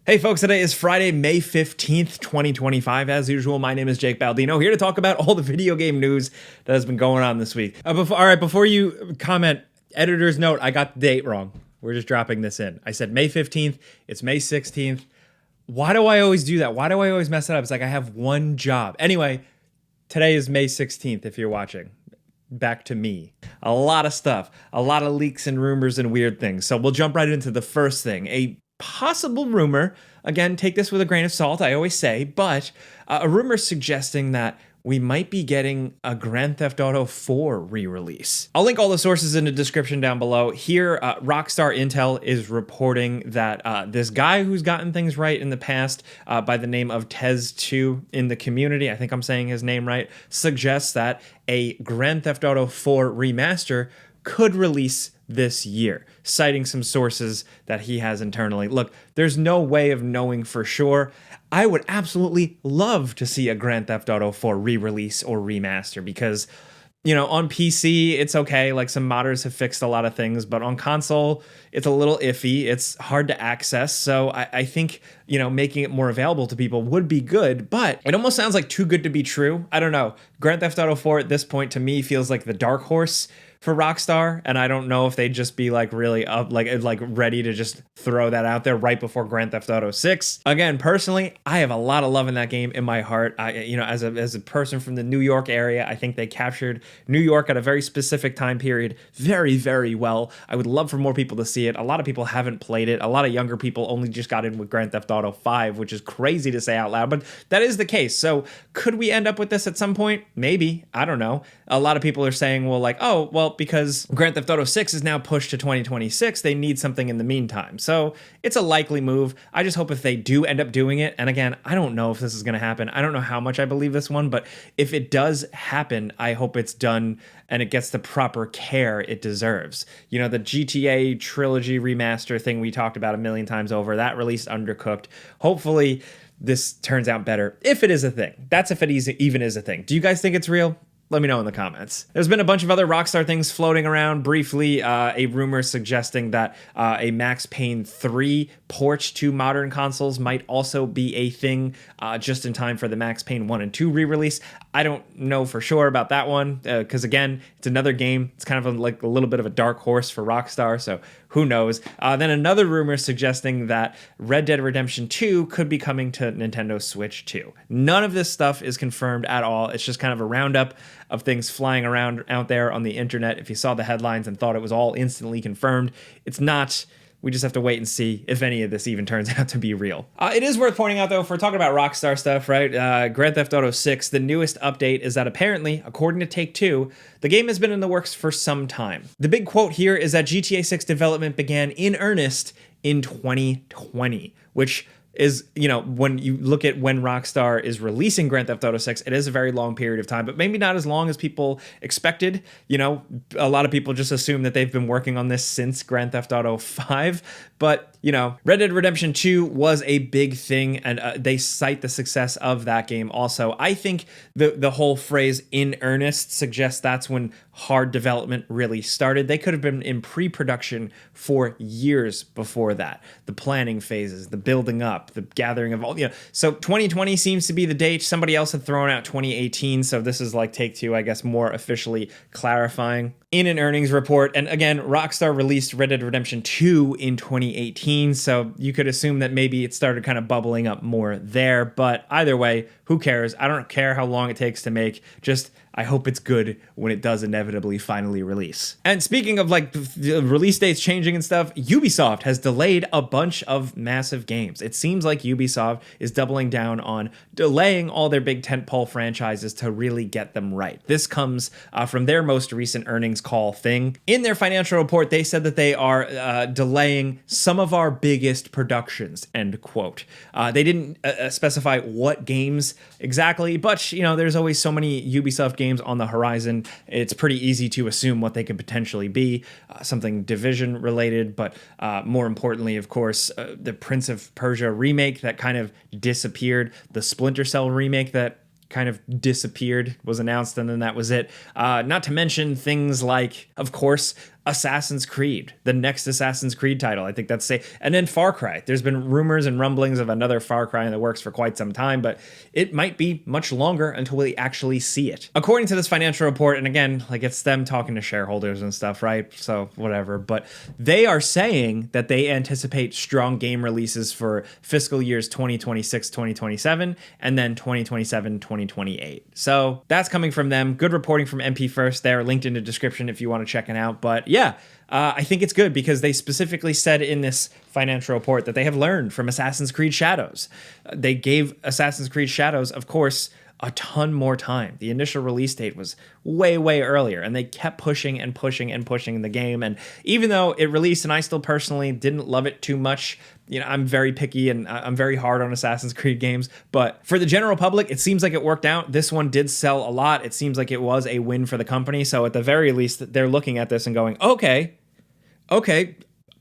Hey folks, today is Friday, May 15th, 2025. As usual, my name is Jake Baldino, here to talk about all the video game news that has been going on this week. Before you comment, editor's note, I got the date wrong. We're just dropping this in. I said May 15th, it's May 16th. Why do I always do that? Why do I always mess it up? It's like I have one job. Anyway, today is May 16th if you're watching. Back to me. A lot of stuff, a lot of leaks and rumors and weird things. So we'll jump right into the first thing. A possible rumor, again, take this with a grain of salt, I always say, but a rumor suggesting that we might be getting a Grand Theft Auto 4 re-release. I'll link all the sources in the description down below. Here, Rockstar Intel is reporting that this guy who's gotten things right in the past by the name of Tez2 in the community, I think I'm saying his name right, suggests that a Grand Theft Auto 4 remaster could release this year, citing some sources that he has internally. Look, there's no way of knowing for sure. I would absolutely love to see a Grand Theft Auto 4 re-release or remaster because, you know, on PC, it's okay. Like, some modders have fixed a lot of things, but on console, it's a little iffy. It's hard to access. So I think, you know, making it more available to people would be good, but it almost sounds like too good to be true. I don't know. Grand Theft Auto 4 at this point, to me, feels like the dark horse for Rockstar, and I don't know if they'd just be like really up, like ready to just throw that out there right before Grand Theft Auto 6. Again, personally, I have a lot of love in that game in my heart. As a person from the New York area, I think they captured New York at a very specific time period very, very well. I would love for more people to see it. A lot of people haven't played it. A lot of younger people only just got in with Grand Theft Auto 5, which is crazy to say out loud, but that is the case. So could we end up with this at some point? Maybe. I don't know. A lot of people are saying, well, like, oh, well, because Grand Theft Auto 6 is now pushed to 2026, they need something in the meantime. So it's a likely move. I just hope if they do end up doing it, and again, I don't know if this is going to happen. I don't know how much I believe this one, but if it does happen, I hope it's done and it gets the proper care it deserves. You know, the GTA trilogy remaster thing we talked about a million times over, that released undercooked. Hopefully this turns out better, if it is a thing. That's if it even is a thing. Do you guys think it's real? Let me know in the comments. There's been a bunch of other Rockstar things floating around. Briefly, a rumor suggesting that a Max Payne 3 port to modern consoles might also be a thing just in time for the Max Payne 1 and 2 re-release. I don't know for sure about that one because, again, it's another game. It's kind of like a little bit of a dark horse for Rockstar, so who knows? Then another rumor suggesting that Red Dead Redemption 2 could be coming to Nintendo Switch 2. None of this stuff is confirmed at all. It's just kind of a roundup of things flying around out there on the internet. If you saw the headlines and thought it was all instantly confirmed, it's not. We just have to wait and see if any of this even turns out to be real. It is worth pointing out, though, if we're talking about Rockstar stuff, right? Grand Theft Auto 6, the newest update is that apparently, according to Take-Two, the game has been in the works for some time. The big quote here is that GTA 6 development began in earnest in 2020, which is, you know, when you look at when Rockstar is releasing Grand Theft Auto 6, it is a very long period of time, but maybe not as long as people expected. You know, a lot of people just assume that they've been working on this since Grand Theft Auto 5, but, you know, Red Dead Redemption 2 was a big thing, and they cite the success of that game also. I think the whole phrase "in earnest" suggests that's when hard development really started. They could have been in pre-production for years before that. The planning phases, the building up, the gathering of all, you know. So 2020 seems to be the date. Somebody else had thrown out 2018, so this is like Take-Two, I guess, more officially clarifying. In an earnings report, and again, Rockstar released Red Dead Redemption 2 in 2018, so you could assume that maybe it started kind of bubbling up more there, but either way, who cares? I don't care how long it takes to make, just I hope it's good when it does inevitably finally release. And speaking of like the release dates changing and stuff, Ubisoft has delayed a bunch of massive games. It seems like Ubisoft is doubling down on delaying all their big tentpole franchises to really get them right. This comes from their most recent earnings call thing. In their financial report, they said that they are delaying some of our biggest productions, end quote. They didn't specify what games exactly, but you know, there's always so many Ubisoft games on the horizon. It's pretty easy to assume what they could potentially be, something Division related, but more importantly, of course, the Prince of Persia remake that kind of disappeared, the Splinter Cell remake that kind of disappeared, was announced, and then that was it. Not to mention things like, of course, Assassin's Creed, the next Assassin's Creed title. I think that's safe. And then Far Cry. There's been rumors and rumblings of another Far Cry in the works for quite some time, but it might be much longer until we actually see it. According to this financial report, and again, like it's them talking to shareholders and stuff, right? So whatever, but they are saying that they anticipate strong game releases for fiscal years 2026, 2027, and then 2027, 2028. So that's coming from them. Good reporting from MP First there, linked in the description if you want to check it out. But yeah, I think it's good because they specifically said in this financial report that they have learned from Assassin's Creed Shadows. They gave Assassin's Creed Shadows, of course, a ton more time. The initial release date was way, way earlier, and they kept pushing and pushing and pushing the game. And even though it released and I still personally didn't love it too much, you know, I'm very picky and I'm very hard on Assassin's Creed games, but for the general public, it seems like it worked out. This one did sell a lot. It seems like it was a win for the company. So at the very least, they're looking at this and going, okay,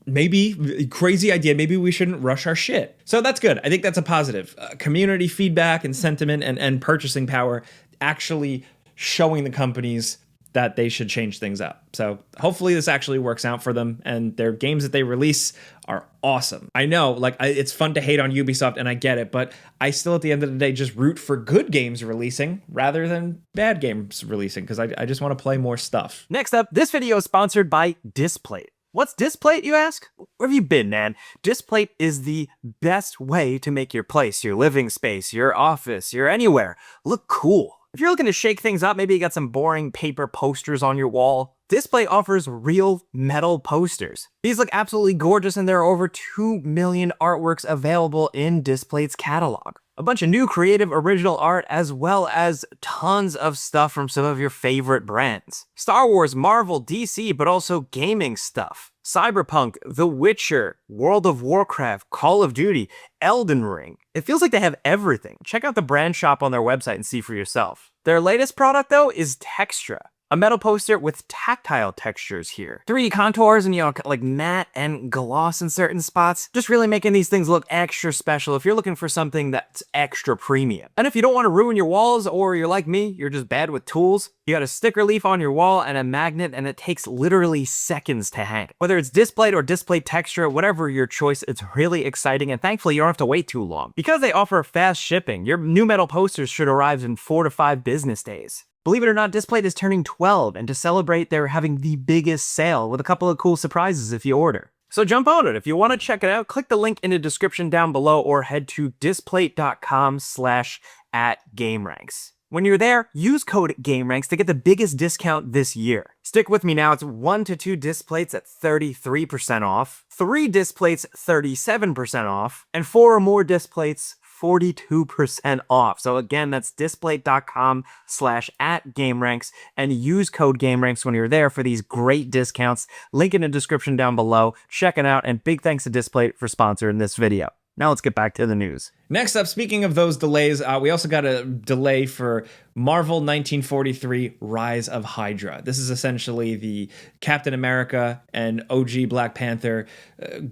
maybe crazy idea. Maybe we shouldn't rush our shit. So that's good. I think that's a positive. Community feedback and sentiment and purchasing power actually showing the companies that they should change things up. So hopefully this actually works out for them, and their games that they release are awesome. I know, like, it's fun to hate on Ubisoft, and I get it, but I still, at the end of the day, just root for good games releasing rather than bad games releasing, because I just want to play more stuff. Next up, this video is sponsored by Displate. What's Displate, you ask? Where have you been, man? Displate is the best way to make your place, your living space, your office, your anywhere look cool. If you're looking to shake things up, maybe you got some boring paper posters on your wall, Displate offers real metal posters. These look absolutely gorgeous, and there are over 2 million artworks available in Displate's catalog. A bunch of new creative original art, as well as tons of stuff from some of your favorite brands. Star Wars, Marvel, DC, but also gaming stuff. Cyberpunk, The Witcher, World of Warcraft, Call of Duty, Elden Ring. It feels like they have everything. Check out the brand shop on their website and see for yourself. Their latest product, though, is Textra. A metal poster with tactile textures here. 3D contours and, you know, like matte and gloss in certain spots. Just really making these things look extra special if you're looking for something that's extra premium. And if you don't want to ruin your walls, or you're like me, you're just bad with tools, you got a sticker leaf on your wall and a magnet, and it takes literally seconds to hang. Whether it's Displate or Displate Textra, whatever your choice, it's really exciting, and thankfully you don't have to wait too long. Because they offer fast shipping, your new metal posters should arrive in 4 to 5 business days. Believe it or not, Displate is turning 12, and to celebrate, they're having the biggest sale with a couple of cool surprises if you order. So jump on it. If you want to check it out, click the link in the description down below or head to displate.com/@GameRanks. When you're there, use code GameRanks to get the biggest discount this year. Stick with me now, it's 1 to 2 Displates at 33% off, 3 Displates 37% off, and 4 or more Displates 42% off. So again, that's displate.com/@GameRanks, and use code GameRanks when you're there for these great discounts. Link in the description down below. Check it out, and big thanks to Displate for sponsoring this video. Now let's get back to the news. Next up, speaking of those delays, we also got a delay for Marvel 1943 Rise of Hydra. This is essentially the Captain America and OG Black Panther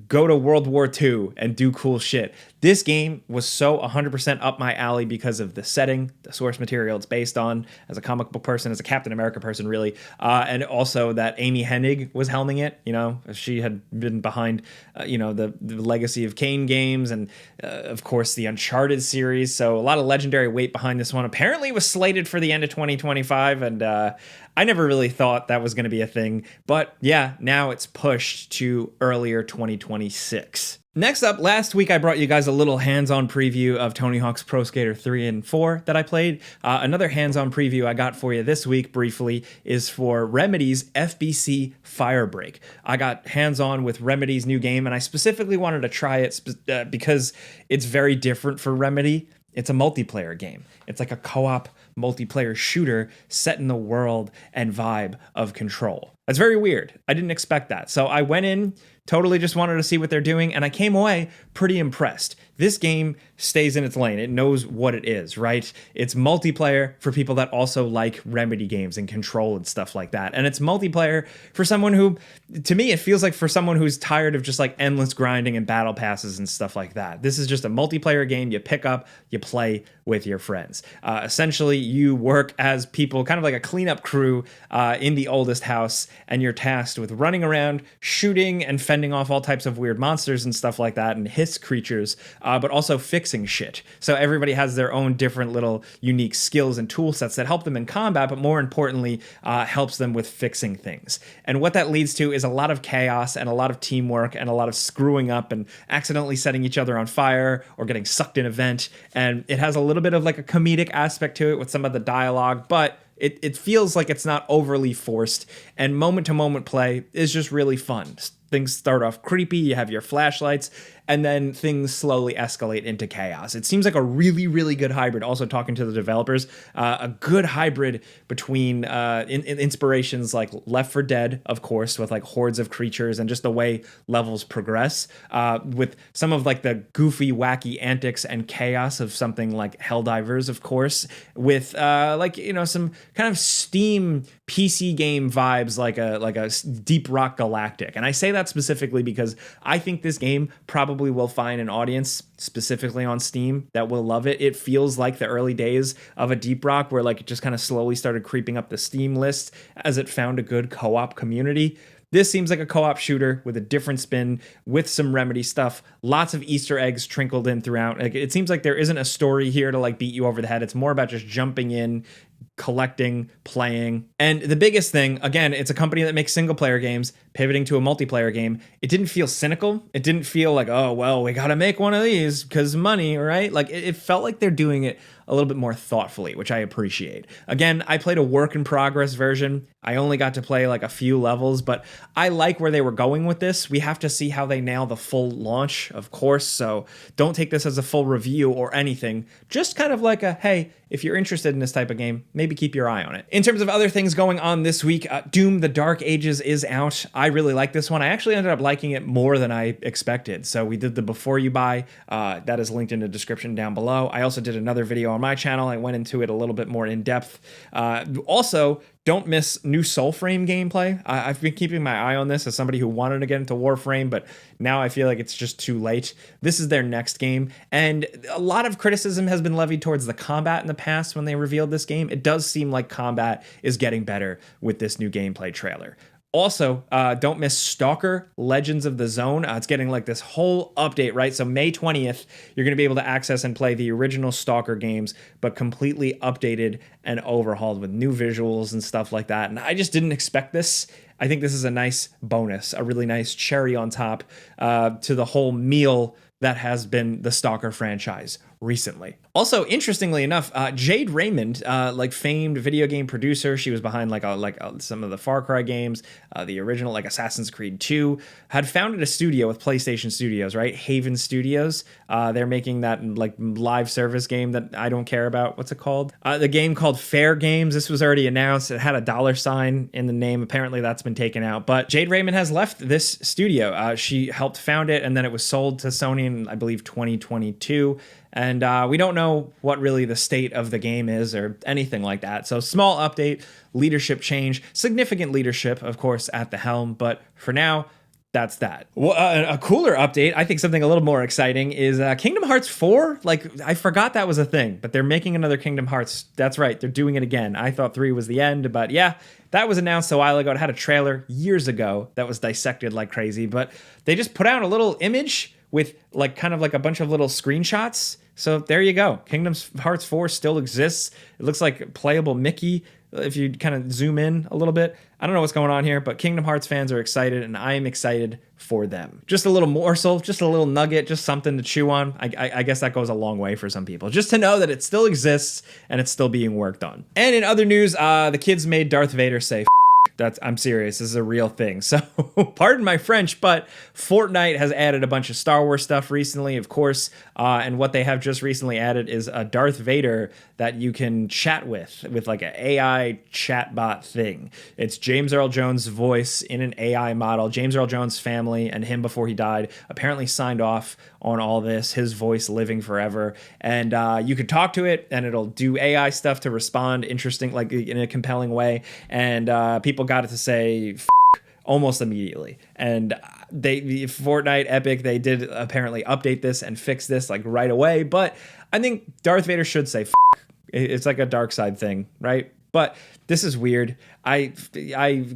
go to World War II and do cool shit. This game was so 100% up my alley because of the setting, the source material it's based on, as a comic book person, as a Captain America person, really, and also that Amy Hennig was helming it. You know, she had been behind, the Legacy of Kain games, and of course the Uncharted series. So a lot of legendary weight behind this one. Apparently it was slated for the end of 2025, and I never really thought that was going to be a thing. But yeah, now it's pushed to earlier 2026. Next up, last week I brought you guys a little hands-on preview of Tony Hawk's Pro Skater 3 and 4 that I played. Another hands-on preview I got for you this week, briefly, is for Remedy's FBC Fire Break. I got hands-on with Remedy's new game, and I specifically wanted to try it because it's very different for Remedy. It's a multiplayer game. It's like a co-op multiplayer shooter set in the world and vibe of Control. That's very weird. I didn't expect that. So I went in, totally just wanted to see what they're doing, and I came away pretty impressed. This game stays in its lane. It knows what it is, right? It's multiplayer for people that also like Remedy games and Control and stuff like that. And it's multiplayer for someone who, to me, it feels like for someone who's tired of just like endless grinding and battle passes and stuff like that. This is just a multiplayer game you pick up, you play with your friends. Essentially, you work as people, kind of like a cleanup crew in the oldest house, and you're tasked with running around, shooting and fending off all types of weird monsters and stuff like that, and hiss creatures, but also fixing shit. So everybody has their own different little unique skills and tool sets that help them in combat, but more importantly, helps them with fixing things. And what that leads to is a lot of chaos and a lot of teamwork and a lot of screwing up and accidentally setting each other on fire or getting sucked in a vent. And it has a little bit of like a comedic aspect to it with some of the dialogue, but it feels like it's not overly forced, and moment-to-moment play is just really fun. Things start off creepy, you have your flashlights, and then things slowly escalate into chaos. It seems like a really, really good hybrid. Also talking to the developers, a good hybrid between inspirations like Left 4 Dead, of course, with like hordes of creatures and just the way levels progress, with some of like the goofy, wacky antics and chaos of something like Helldivers, of course, with some kind of Steam PC game vibes, like a Deep Rock Galactic. And I say that specifically because I think this game probably will find an audience specifically on Steam that will love it. It feels like the early days of a Deep Rock, where like it just kind of slowly started creeping up the Steam list as it found a good co-op community. This seems like a co-op shooter with a different spin, with some Remedy stuff, lots of Easter eggs trickled in throughout. Like, it seems like there isn't a story here to like beat you over the head. It's more about just jumping in, collecting, playing. And the biggest thing, again, it's a company that makes single player games, pivoting to a multiplayer game. It didn't feel cynical. It didn't feel like, oh, well, we got to make one of these because money, right? Like it felt like they're doing it a little bit more thoughtfully, which I appreciate. Again, I played a work in progress version. I only got to play like a few levels, but I like where they were going with this. We have to see how they nail the full launch, of course. So don't take this as a full review or anything. Just kind of like a, hey, if you're interested in this type of game, maybe keep your eye on it. In terms of other things going on this week, Doom: The Dark Ages is out. I really like this one. I actually ended up liking it more than I expected. So we did the before you buy. That is linked in the description down below. I also did another video on my channel. I went into it a little bit more in depth. Also, don't miss new Soulframe gameplay. I've been keeping my eye on this as somebody who wanted to get into Warframe, but now I feel like it's just too late. This is their next game, and a lot of criticism has been levied towards the combat in the past when they revealed this game. It does seem like combat is getting better with this new gameplay trailer. Also, don't miss Stalker Legends of the Zone. It's getting like this whole update, right? So May 20th, you're going to be able to access and play the original Stalker games, but completely updated and overhauled with new visuals and stuff like that. And I just didn't expect this. I think this is a nice bonus, a really nice cherry on top to the whole meal that has been the Stalker franchise recently. Also, interestingly enough, Jade Raymond, like famed video game producer, she was behind some of the Far Cry games, the original like Assassin's Creed 2, had founded a studio with PlayStation Studios, right? Haven Studios. They're making that like live service game that I don't care about. What's it called? The game called Fair Games. This was already announced. It had a $sign in the name. Apparently that's been taken out. But Jade Raymond has left this studio. She helped found it, and then it was sold to Sony in, I believe, 2022. And we don't know what really the state of the game is or anything like that. So small update, leadership change, significant leadership, of course, at the helm. But for now, that's that. Well, a cooler update, I think something a little more exciting, is Kingdom Hearts 4. Like, I forgot that was a thing, but they're making another Kingdom Hearts. That's right, they're doing it again. I thought 3 was the end, but yeah, that was announced a while ago. It had a trailer years ago that was dissected like crazy, but they just put out a little image with like kind of like a bunch of little screenshots. So there you go. Kingdom Hearts 4 still exists. It looks like playable Mickey if you kind of zoom in a little bit. I don't know what's going on here, but Kingdom Hearts fans are excited, and I am excited for them. Just a little morsel, just a little nugget, just something to chew on. I guess that goes a long way for some people. Just to know that it still exists and it's still being worked on. And in other news, the kids made Darth Vader say I'm serious. This is a real thing. So pardon my French, but Fortnite has added a bunch of Star Wars stuff recently, of course. And what they have just recently added is a Darth Vader that you can chat with like an AI chatbot thing. It's James Earl Jones' voice in an AI model. James Earl Jones' family and him before he died apparently signed off on all this, his voice living forever. And you could talk to it and it'll do AI stuff to respond interesting, like in a compelling way. And people got it to say F almost immediately. And Fortnite, Epic, they did apparently update this and fix this like right away. But I think Darth Vader should say F. It's like a dark side thing, right? But this is weird. I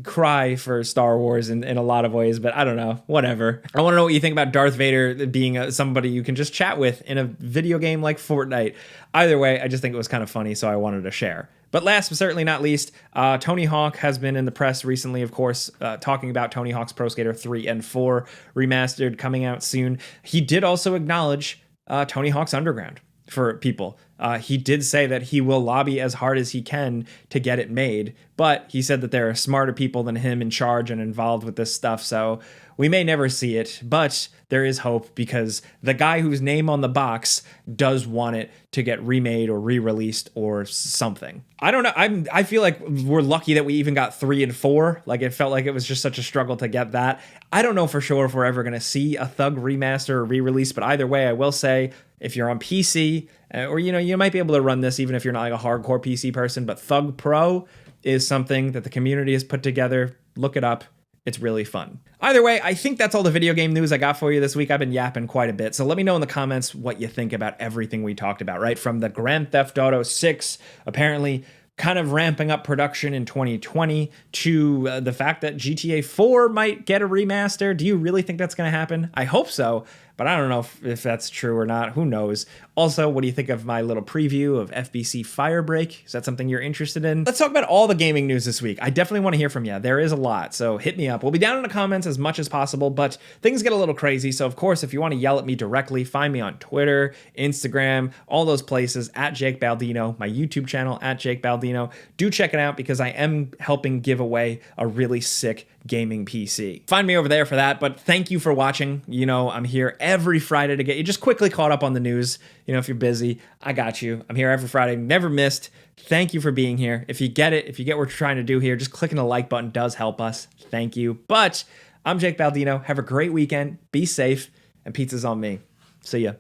cry for Star Wars in a lot of ways, but I don't know. Whatever. I want to know what you think about Darth Vader being somebody you can just chat with in a video game like Fortnite. Either way, I just think it was kind of funny, so I wanted to share. But last but certainly not least, Tony Hawk has been in the press recently, of course, talking about Tony Hawk's Pro Skater 3 and 4 remastered coming out soon. He did also acknowledge Tony Hawk's Underground for people. He did say that he will lobby as hard as he can to get it made, but he said that there are smarter people than him in charge and involved with this stuff, so we may never see it, but there is hope because the guy whose name on the box does want it to get remade or re-released or something. I don't know. I feel like we're lucky that we even got 3 and 4. Like, it felt like it was just such a struggle to get that. I don't know for sure if we're ever going to see a Thug remaster or re-release, but either way, I will say if you're on PC, or you might be able to run this even if you're not like a hardcore PC person, but Thug Pro is something that the community has put together. Look it up. It's really fun. Either way, I think that's all the video game news I got for you this week. I've been yapping quite a bit, so let me know in the comments what you think about everything we talked about, right? From the Grand Theft Auto 6, apparently kind of ramping up production in 2020, to the fact that GTA 4 might get a remaster. Do you really think that's going to happen? I hope so, but I don't know if that's true or not. Who knows? Also, what do you think of my little preview of FBC Fire Break? Is that something you're interested in? Let's talk about all the gaming news this week. I definitely want to hear from you. There is a lot, so hit me up. We'll be down in the comments as much as possible, but things get a little crazy, so of course, if you want to yell at me directly, find me on Twitter, Instagram, all those places, at Jake Baldino, my YouTube channel, at Jake Baldino. Do check it out because I am helping give away a really sick gaming PC. Find me over there for that, but thank you for watching. I'm here every Friday to get you just quickly caught up on the news. If you're busy, I got you. I'm here every Friday, never missed. Thank you for being here. If you get it, if you get what we're trying to do here, just clicking the like button does help us. Thank you. But I'm Jake Baldino. Have a great weekend. Be safe, and pizza's on me. See ya.